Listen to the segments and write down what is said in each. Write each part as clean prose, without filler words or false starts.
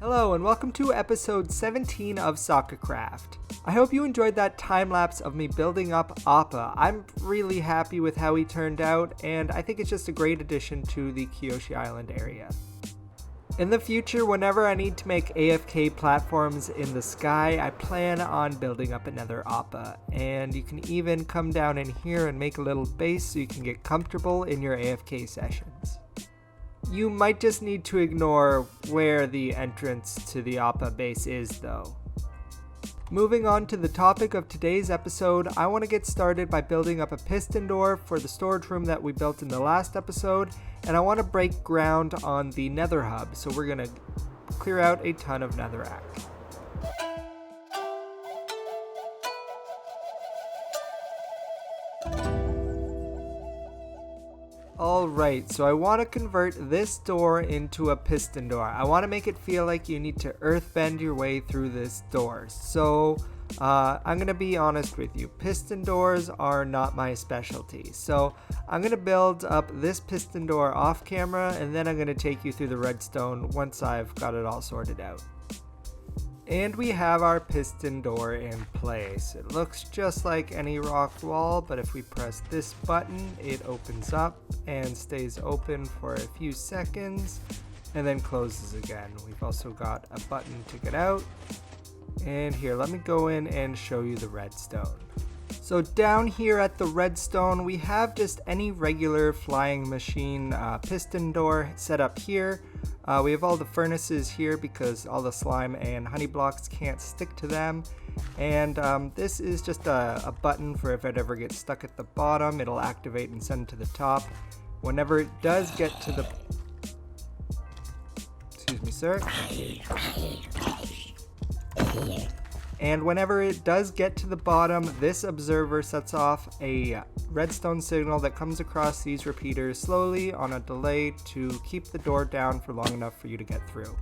Hello and welcome to episode 17 of SoccerCraft. I hope you enjoyed that time lapse of me building up Appa. I'm really happy with how he turned out, and I think it's just a great addition to the Kyoshi Island area. In the future, whenever I need to make AFK platforms in the sky, I plan on building up another Appa, and you can even come down in here and make a little base so you can get comfortable in your AFK sessions. You might just need to ignore where the entrance to the Appa base is though. Moving on to the topic of today's episode, I want to get started by building up a piston door for the storage room that we built in the last episode, and I want to break ground on the Nether Hub, so we're going to clear out a ton of netherack. Alright, so I want to convert this door into a piston door. I want to make it feel like you need to earthbend your way through this door. So I'm going to be honest with you, piston doors are not my specialty. So I'm going to build up this piston door off camera, and then I'm going to take you through the redstone once I've got it all sorted out. And we have our piston door in place. It looks just like any rock wall, but if we press this button, it opens up and stays open for a few seconds and then closes again. We've also got a button to get out. And here, let me go in and show you the redstone. So down here at the redstone, we have just any regular flying machine piston door set up here. We have all the furnaces here because all the slime and honey blocks can't stick to them. And this is just a button for if it ever gets stuck at the bottom, it'll activate and send to the top. Whenever it does get to the... Excuse me, sir. And whenever it does get to the bottom, this observer sets off a redstone signal that comes across these repeaters slowly on a delay to keep the door down for long enough for you to get through.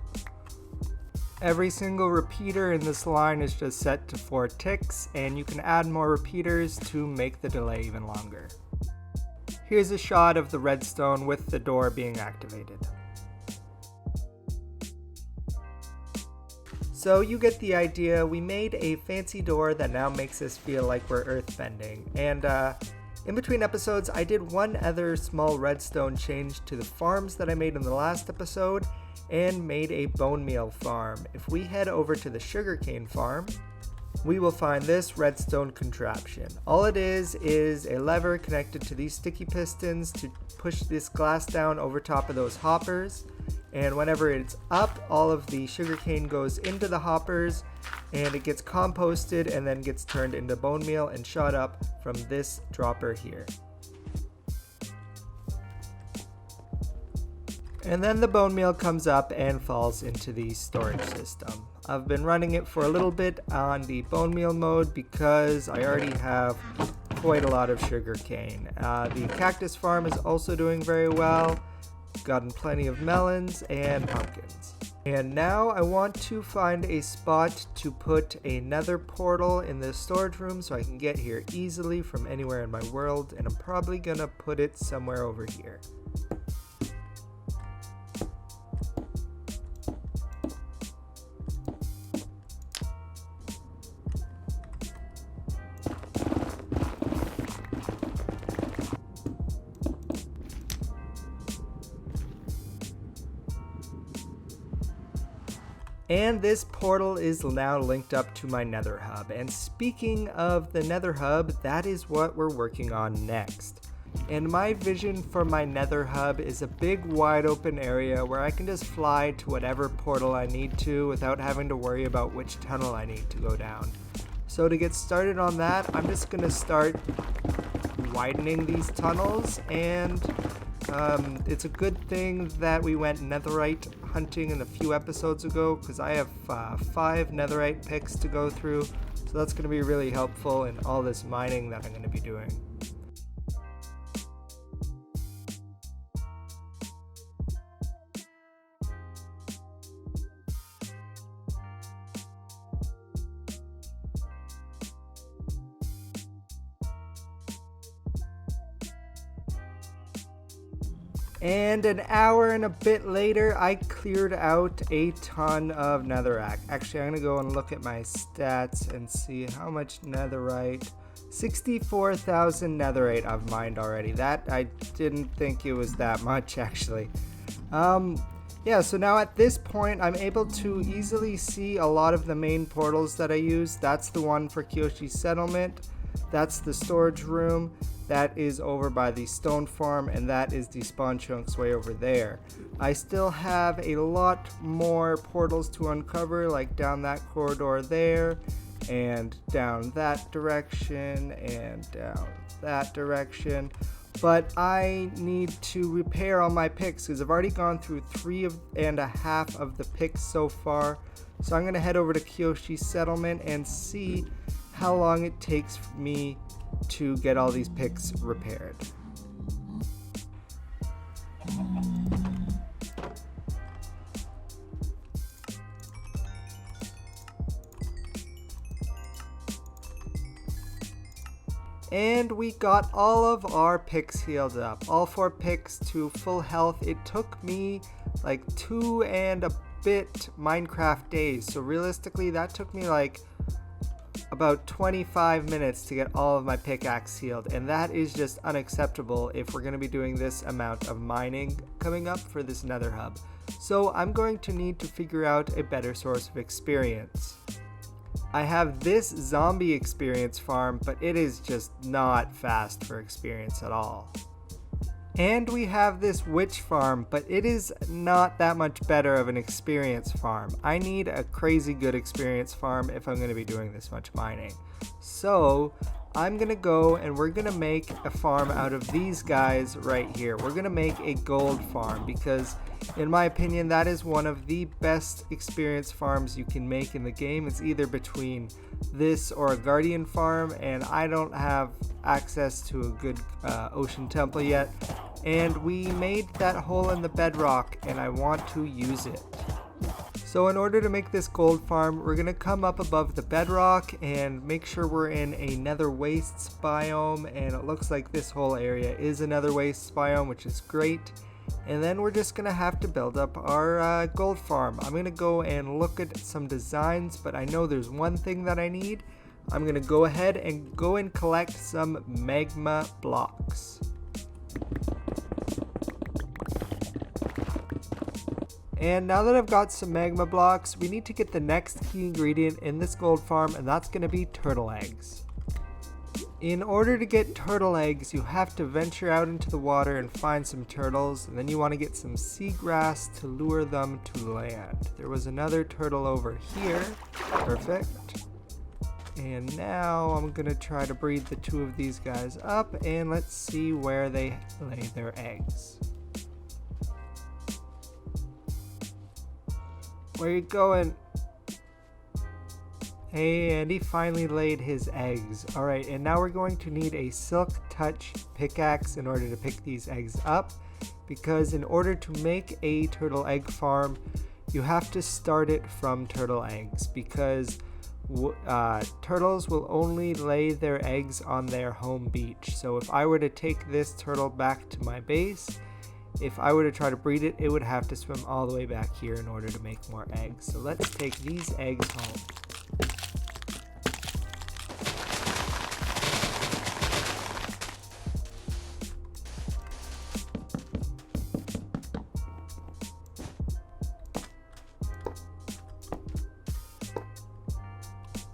Every single repeater in this line is just set to 4 ticks, and you can add more repeaters to make the delay even longer. Here's a shot of the redstone with the door being activated. So you get the idea. We made a fancy door that now makes us feel like we're earthbending. And in between episodes, I did one other small redstone change to the farms that I made in the last episode and made a bone meal farm. If we head over to the sugarcane farm, we will find this redstone contraption. All it is a lever connected to these sticky pistons to push this glass down over top of those hoppers. And whenever it's up, all of the sugarcane goes into the hoppers and it gets composted and then gets turned into bone meal and shot up from this dropper here. And then the bone meal comes up and falls into the storage system. I've been running it for a little bit on the bone meal mode because I already have quite a lot of sugarcane. The cactus farm is also doing very well. Gotten plenty of melons and pumpkins. And now I want to find a spot to put a nether portal in this storage room so I can get here easily from anywhere in my world, and I'm probably gonna put it somewhere over here. And this portal is now linked up to my Nether Hub. And speaking of the Nether Hub, that is what we're working on next. And my vision for my Nether Hub is a big wide open area where I can just fly to whatever portal I need to without having to worry about which tunnel I need to go down. So to get started on that, I'm just going to start widening these tunnels, and it's a good thing that we went netherite hunting in a few episodes ago because I have 5 netherite picks to go through, so that's going to be really helpful in all this mining that I'm going to be doing. And an hour and a bit later, I cleared out a ton of netherrack. Actually, I'm gonna go and look at my stats and see how much netherite. 64,000 netherite I've mined already. That, I didn't think it was that much actually. Yeah, so now at this point, I'm able to easily see a lot of the main portals that I use. That's the one for Kyoshi's settlement. That's the storage room. That is over by the stone farm, and that is the spawn chunks way over there. I still have a lot more portals to uncover, like down that corridor there, and down that direction, and down that direction. But I need to repair all my picks because I've already gone through 3.5 of the picks so far. So I'm going to head over to Kyoshi's settlement and see how long it takes me to get all these picks repaired. And we got all of our picks healed up. All 4 picks to full health. It took me like 2 and a bit Minecraft days. So realistically, that took me like about 25 minutes to get all of my pickaxe healed. And that is just unacceptable if we're going to be doing this amount of mining coming up for this Nether Hub. So I'm going to need to figure out a better source of experience. I have this zombie experience farm, but it is just not fast for experience at all. And we have this witch farm, but it is not that much better of an experience farm. I need a crazy good experience farm if I'm going to be doing this much mining. So I'm going to go and we're going to make a farm out of these guys right here. We're going to make a gold farm because in my opinion that is one of the best experience farms you can make in the game. It's either between this or a guardian farm, and I don't have access to a good ocean temple yet. And we made that hole in the bedrock and I want to use it. So in order to make this gold farm, we're going to come up above the bedrock and make sure we're in a nether wastes biome, and it looks like this whole area is a nether wastes biome, which is great. And then we're just going to have to build up our gold farm. I'm going to go and look at some designs, but I know there's one thing that I need. I'm going to go ahead and collect some magma blocks. And now that I've got some magma blocks, we need to get the next key ingredient in this gold farm, and that's going to be turtle eggs. In order to get turtle eggs, you have to venture out into the water and find some turtles, and then you want to get some seagrass to lure them to land. There was another turtle over here. Perfect. And now I'm going to try to breed the 2 of these guys up, and let's see where they lay their eggs. Where you going? Hey, and he finally laid his eggs. Alright, and now we're going to need a silk touch pickaxe in order to pick these eggs up, because in order to make a turtle egg farm, you have to start it from turtle eggs, because turtles will only lay their eggs on their home beach. So if I were to take this turtle back to my base, if I were to try to breed it, it would have to swim all the way back here in order to make more eggs. So let's take these eggs home.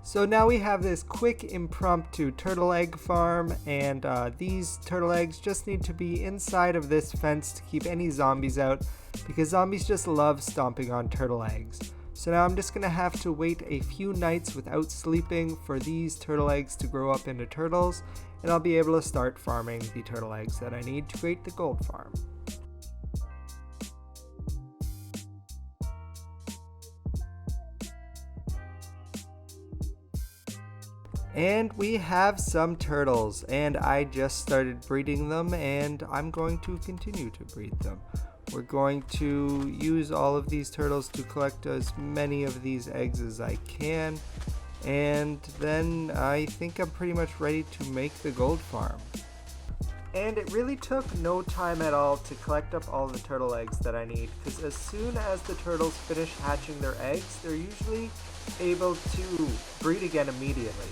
So now we have this quick impromptu turtle egg farm, and these turtle eggs just need to be inside of this fence to keep any zombies out, because zombies just love stomping on turtle eggs. So now I'm just going to have to wait a few nights without sleeping for these turtle eggs to grow up into turtles, and I'll be able to start farming the turtle eggs that I need to create the gold farm. And we have some turtles, and I just started breeding them, and I'm going to continue to breed them. We're going to use all of these turtles to collect as many of these eggs as I can, and then I think I'm pretty much ready to make the gold farm. And it really took no time at all to collect up all the turtle eggs that I need, because as soon as the turtles finish hatching their eggs, they're usually able to breed again immediately.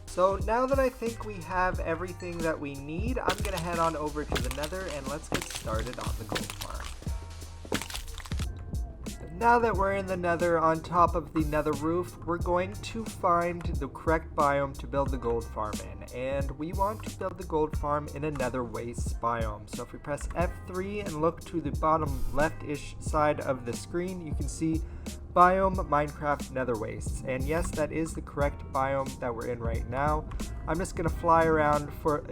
So now that I think we have everything that we need, I'm going to head on over to the Nether and let's get started on the gold farm. Now that we're in the Nether on top of the Nether roof, we're going to find the correct biome to build the gold farm in. And we want to build the gold farm in a Nether waste biome. So if we press F3 and look to the bottom left-ish side of the screen, you can see biome Minecraft Nether wastes. And yes, that is the correct biome that we're in right now. I'm just going to fly around for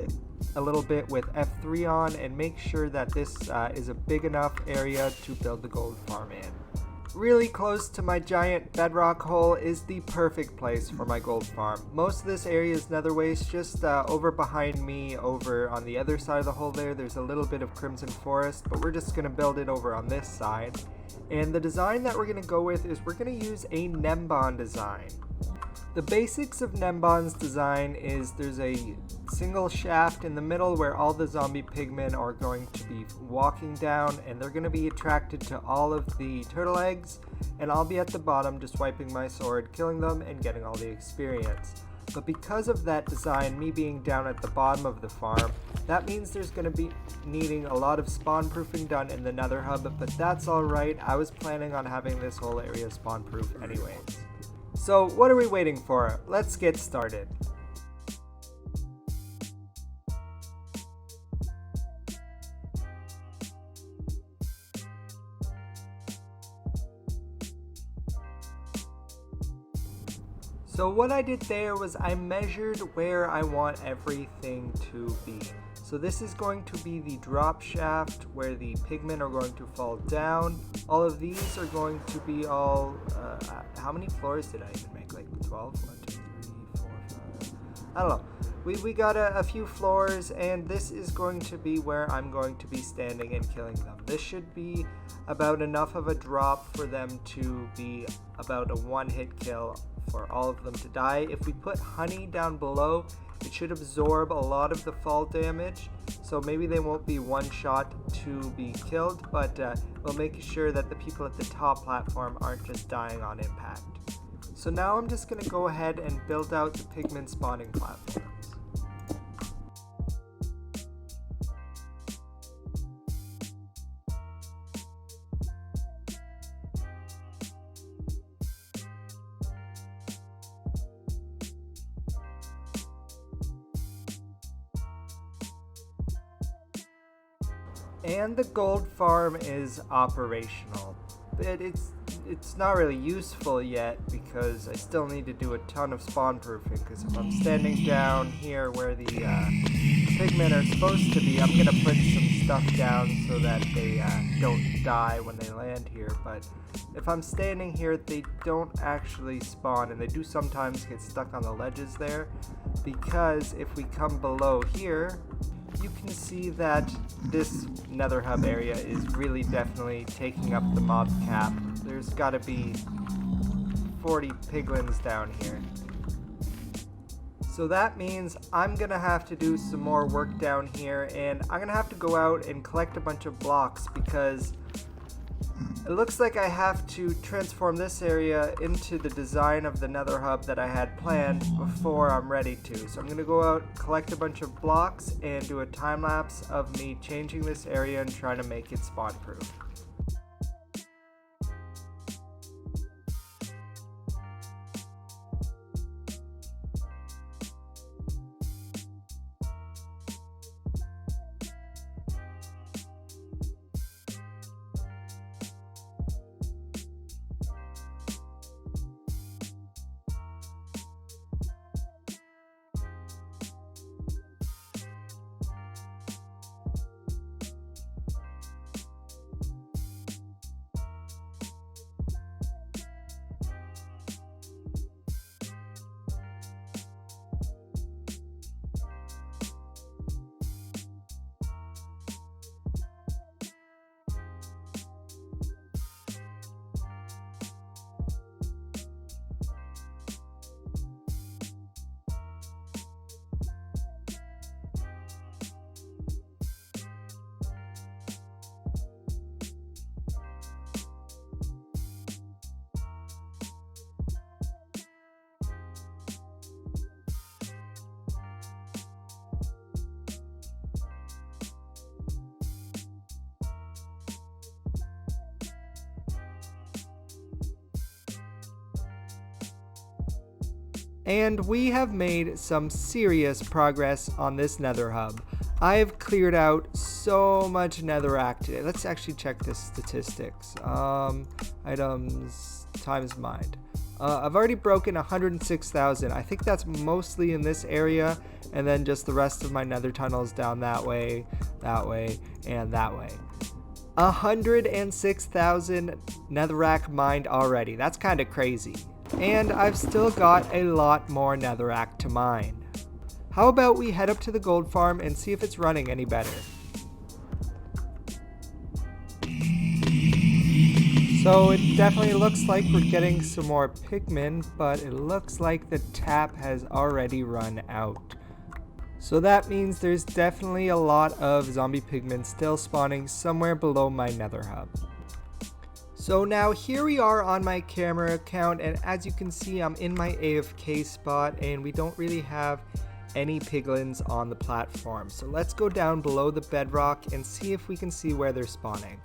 a little bit with F3 on and make sure that this is a big enough area to build the gold farm in. Really close to my giant bedrock hole is the perfect place for my gold farm. Most of this area is nether waste. Just over behind me, over on the other side of the hole there's a little bit of crimson forest, but we're just going to build it over on this side. And the design that we're going to go with is we're going to use a Nembon design. The basics of Nembon's design is there's a single shaft in the middle where all the zombie pigmen are going to be walking down, and they're going to be attracted to all of the turtle eggs, and I'll be at the bottom just wiping my sword, killing them, and getting all the experience. But because of that design, me being down at the bottom of the farm, that means there's going to be needing a lot of spawn proofing done in the Nether Hub, but that's alright. I was planning on having this whole area spawn proof anyways. So what are we waiting for? Let's get started. So what I did there was I measured where I want everything to be. So this is going to be the drop shaft where the pigmen are going to fall down. All of these are going to be all, how many floors did I even make? Like 12? 1, 2, 3, 4, 5. I don't know. We got a few floors, and this is going to be where I'm going to be standing and killing them. This should be about enough of a drop for them to be about a one-hit kill for all of them to die. If we put honey down below, it should absorb a lot of the fall damage, so maybe they won't be one shot to be killed, but we'll make sure that the people at the top platform aren't just dying on impact. So now I'm just going to go ahead and build out the pigmen spawning platforms. And the gold farm is operational, but it's not really useful yet because I still need to do a ton of spawn proofing, because if I'm standing down here where the pigmen are supposed to be, I'm going to put some stuff down so that they don't die when they land here. But if I'm standing here, they don't actually spawn, and they do sometimes get stuck on the ledges there, because if we come below here, you can see that this Nether Hub area is really definitely taking up the mob cap. There's got to be 40 piglins down here. So that means I'm going to have to do some more work down here, and I'm going to have to go out and collect a bunch of blocks, because it looks like I have to transform this area into the design of the Nether Hub that I had planned before I'm ready to. So I'm going to go out, collect a bunch of blocks, and do a time lapse of me changing this area and trying to make it spawn proof. And we have made some serious progress on this Nether Hub. I have cleared out so much netherack today. Let's actually check the statistics. Items times mined. I've already broken 106,000. I think that's mostly in this area, and then just the rest of my nether tunnels down that way, and that way. 106,000 netherack mined already. That's kind of crazy. And I've still got a lot more netherack to mine. How about we head up to the gold farm and see if it's running any better. So it definitely looks like we're getting some more pigmen, but it looks like the tap has already run out. So that means there's definitely a lot of zombie pigmen still spawning somewhere below my nether hub. So now here we are on my camera account, and as you can see, I'm in my AFK spot and we don't really have any piglins on the platform. So let's go down below the bedrock and see if we can see where they're spawning.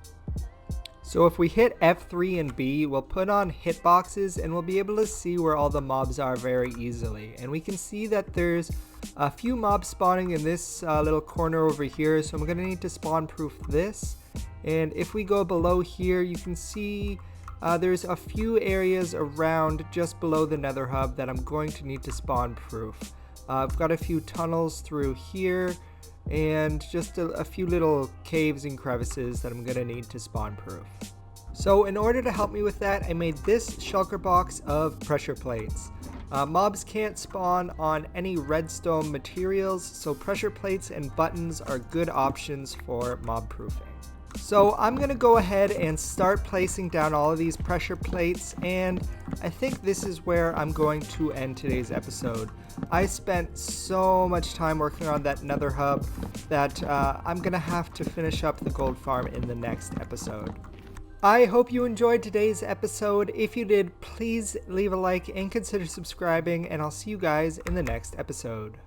So if we hit F3 and B, we'll put on hitboxes and we'll be able to see where all the mobs are very easily. And we can see that there's a few mobs spawning in this little corner over here, so I'm going to need to spawn proof this. And if we go below here, you can see there's a few areas around just below the nether hub that I'm going to need to spawn proof. I've got a few tunnels through here and just a few little caves and crevices that I'm going to need to spawn proof. So in order to help me with that, I made this shulker box of pressure plates. Mobs can't spawn on any redstone materials, so pressure plates and buttons are good options for mob proofing. So I'm going to go ahead and start placing down all of these pressure plates, and I think this is where I'm going to end today's episode. I spent so much time working on that nether hub that I'm going to have to finish up the gold farm in the next episode. I hope you enjoyed today's episode. If you did, please leave a like and consider subscribing, and I'll see you guys in the next episode.